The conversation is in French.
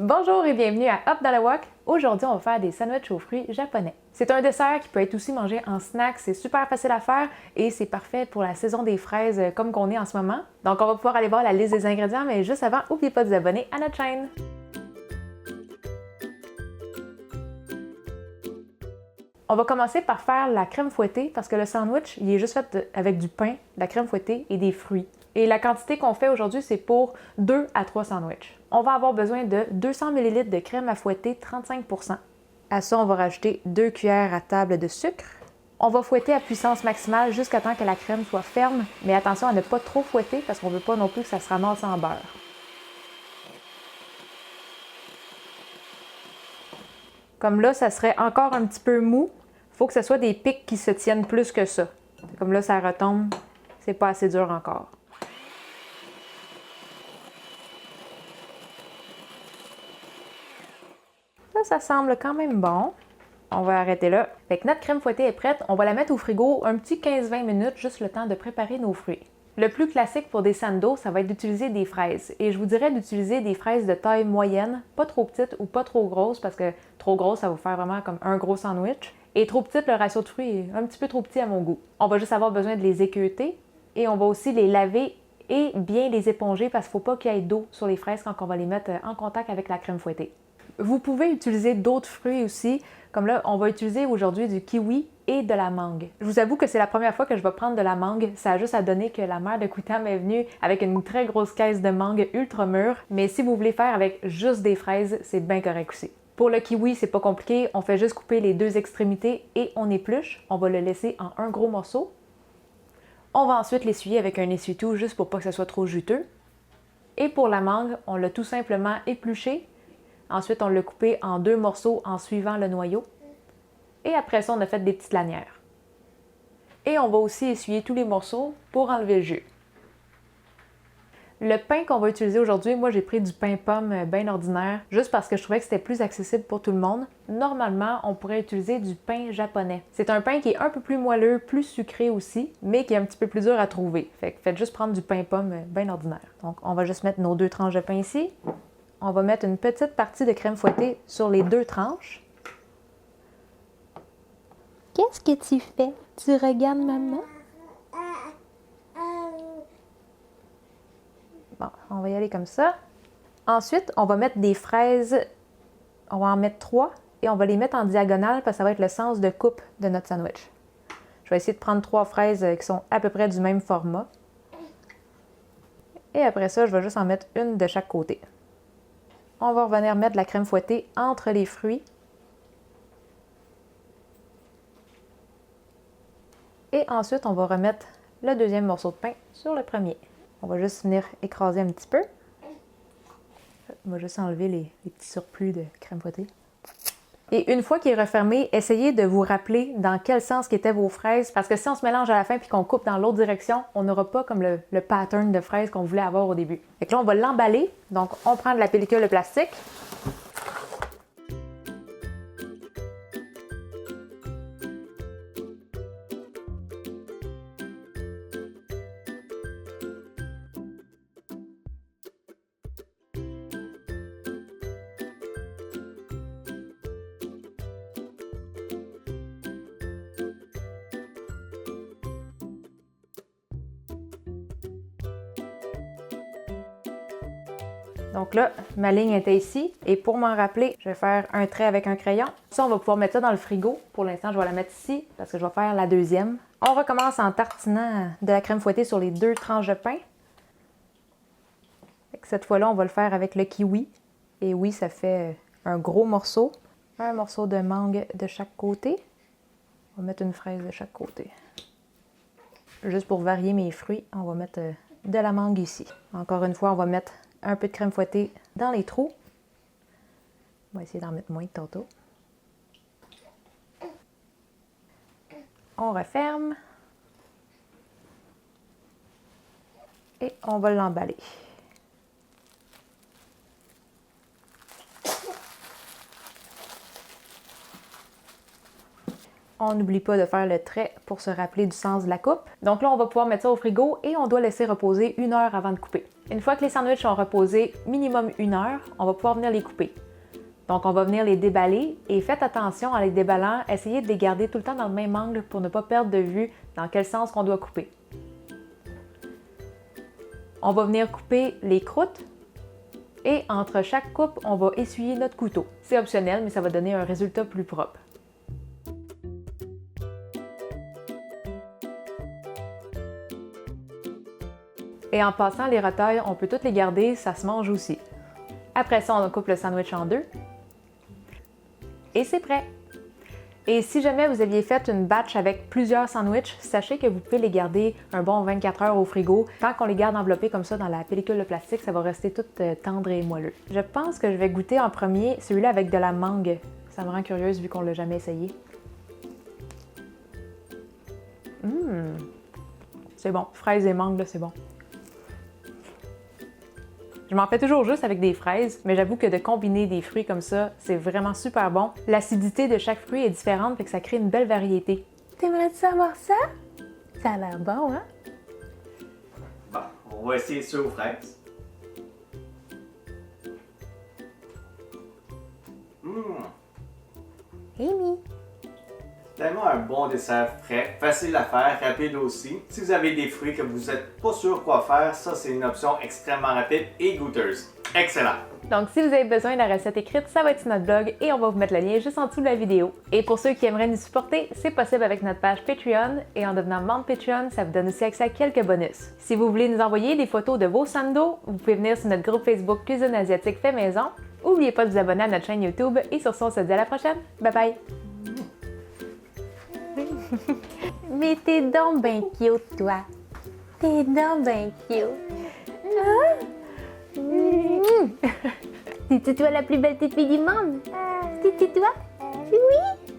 Bonjour et bienvenue à Hop dans le Wok. Aujourd'hui, on va faire des sandwichs aux fruits japonais. C'est un dessert qui peut être aussi mangé en snack, c'est super facile à faire et c'est parfait pour la saison des fraises comme qu'on est en ce moment. Donc on va pouvoir aller voir la liste des ingrédients, mais juste avant, n'oubliez pas de vous abonner à notre chaîne. On va commencer par faire la crème fouettée parce que le sandwich, il est juste fait avec du pain, de la crème fouettée et des fruits. Et la quantité qu'on fait aujourd'hui, c'est pour 2 à 3 sandwichs. On va avoir besoin de 200 ml de crème à fouetter 35%. À ça, on va rajouter 2 cuillères à table de sucre. On va fouetter à puissance maximale jusqu'à temps que la crème soit ferme, mais attention à ne pas trop fouetter parce qu'on ne veut pas non plus que ça se ramasse en beurre. Comme là, ça serait encore un petit peu mou. Il faut que ce soit des pics qui se tiennent plus que ça. Comme là, ça retombe. C'est pas assez dur encore. Ça semble quand même bon. On va arrêter là. Fait que notre crème fouettée est prête. On va la mettre au frigo un petit 15-20 minutes, juste le temps de préparer nos fruits. Le plus classique pour des sandos, ça va être d'utiliser des fraises. Et je vous dirais d'utiliser des fraises de taille moyenne, pas trop petites ou pas trop grosses, parce que trop grosses, ça va vous faire vraiment comme un gros sandwich. Et trop petites, le ratio de fruits est un petit peu trop petit à mon goût. On va juste avoir besoin de les équeuter et on va aussi les laver et bien les éponger parce qu'il ne faut pas qu'il y ait d'eau sur les fraises quand on va les mettre en contact avec la crème fouettée. Vous pouvez utiliser d'autres fruits aussi, comme là, on va utiliser aujourd'hui du kiwi et de la mangue. Je vous avoue que c'est la première fois que je vais prendre de la mangue. Ça a juste à donner que la mère de Koutam est venue avec une très grosse caisse de mangue ultra mûre. Mais si vous voulez faire avec juste des fraises, c'est bien correct aussi. Pour le kiwi, c'est pas compliqué. On fait juste couper les deux extrémités et on épluche. On va le laisser en un gros morceau. On va ensuite l'essuyer avec un essuie-tout juste pour pas que ça soit trop juteux. Et pour la mangue, on l'a tout simplement épluché. Ensuite, on l'a coupé en 2 morceaux en suivant le noyau. Et après ça, on a fait des petites lanières. Et on va aussi essuyer tous les morceaux pour enlever le jus. Le pain qu'on va utiliser aujourd'hui, moi j'ai pris du pain pomme bien ordinaire, juste parce que je trouvais que c'était plus accessible pour tout le monde. Normalement, on pourrait utiliser du pain japonais. C'est un pain qui est un peu plus moelleux, plus sucré aussi, mais qui est un petit peu plus dur à trouver. Fait que faites juste prendre du pain pomme bien ordinaire. Donc on va juste mettre nos 2 tranches de pain ici. On va mettre une petite partie de crème fouettée sur les 2 tranches. Qu'est-ce que tu fais? Tu regardes maman? Bon, on va y aller comme ça. Ensuite, on va mettre des fraises. On va en mettre 3 et on va les mettre en diagonale parce que ça va être le sens de coupe de notre sandwich. Je vais essayer de prendre 3 fraises qui sont à peu près du même format. Et après ça, je vais juste en mettre une de chaque côté. On va revenir mettre la crème fouettée entre les fruits. Et ensuite, on va remettre le deuxième morceau de pain sur le premier. On va juste venir écraser un petit peu. On va juste enlever les petits surplus de crème fouettée. Et une fois qu'il est refermé, essayez de vous rappeler dans quel sens étaient vos fraises, parce que si on se mélange à la fin puis qu'on coupe dans l'autre direction, on n'aura pas comme le pattern de fraises qu'on voulait avoir au début. Fait que là, on va l'emballer. Donc, on prend de la pellicule de plastique. Donc là, ma ligne était ici. Et pour m'en rappeler, je vais faire un trait avec un crayon. Ça, on va pouvoir mettre ça dans le frigo. Pour l'instant, je vais la mettre ici parce que je vais faire la deuxième. On recommence en tartinant de la crème fouettée sur les 2 tranches de pain. Cette fois-là, on va le faire avec le kiwi. Et oui, ça fait un gros morceau. Un morceau de mangue de chaque côté. On va mettre une fraise de chaque côté. Juste pour varier mes fruits, on va mettre de la mangue ici. Encore une fois, on va mettre un peu de crème fouettée dans les trous. On va essayer d'en mettre moins que tantôt. On referme. Et on va l'emballer. on n'oublie pas de faire le trait pour se rappeler du sens de la coupe. Donc là, on va pouvoir mettre ça au frigo et on doit laisser reposer 1 heure avant de couper. Une fois que les sandwichs ont reposé minimum 1 heure, on va pouvoir venir les couper. Donc on va venir les déballer et faites attention en les déballant, essayez de les garder tout le temps dans le même angle pour ne pas perdre de vue dans quel sens qu'on doit couper. On va venir couper les croûtes et entre chaque coupe, on va essuyer notre couteau. C'est optionnel, mais ça va donner un résultat plus propre. Et en passant, les retailles, on peut toutes les garder, ça se mange aussi. Après ça, on coupe le sandwich en 2. Et c'est prêt! Et si jamais vous aviez fait une batch avec plusieurs sandwichs, sachez que vous pouvez les garder un bon 24 heures au frigo. Tant qu'on les garde enveloppés comme ça dans la pellicule de plastique, ça va rester tout tendre et moelleux. Je pense que je vais goûter en premier celui-là avec de la mangue. Ça me rend curieuse vu qu'on ne l'a jamais essayé. C'est bon. Fraises et mangue, là, c'est bon. Je m'en fais toujours juste avec des fraises, mais j'avoue que de combiner des fruits comme ça, c'est vraiment super bon. L'acidité de chaque fruit est différente, fait que ça crée une belle variété. T'aimerais-tu savoir ça? Ça a l'air bon, hein? Bon, on va essayer ça aux fraises. Amy! Tellement un bon dessert frais, facile à faire, rapide aussi. Si vous avez des fruits que vous n'êtes pas sûr quoi faire, ça c'est une option extrêmement rapide et goûteuse. Excellent! Donc si vous avez besoin de la recette écrite, ça va être sur notre blog et on va vous mettre le lien juste en dessous de la vidéo. Et pour ceux qui aimeraient nous supporter, c'est possible avec notre page Patreon et en devenant membre Patreon, ça vous donne aussi accès à quelques bonus. Si vous voulez nous envoyer des photos de vos sandos, vous pouvez venir sur notre groupe Facebook Cuisine Asiatique Fait Maison. N'oubliez pas de vous abonner à notre chaîne YouTube et sur ce, on se dit à la prochaine. Bye bye! Mais t'es donc ben cute, toi. T'es donc ben cute. C'est toi la plus belle petite fille du monde. C'est toi? Oui.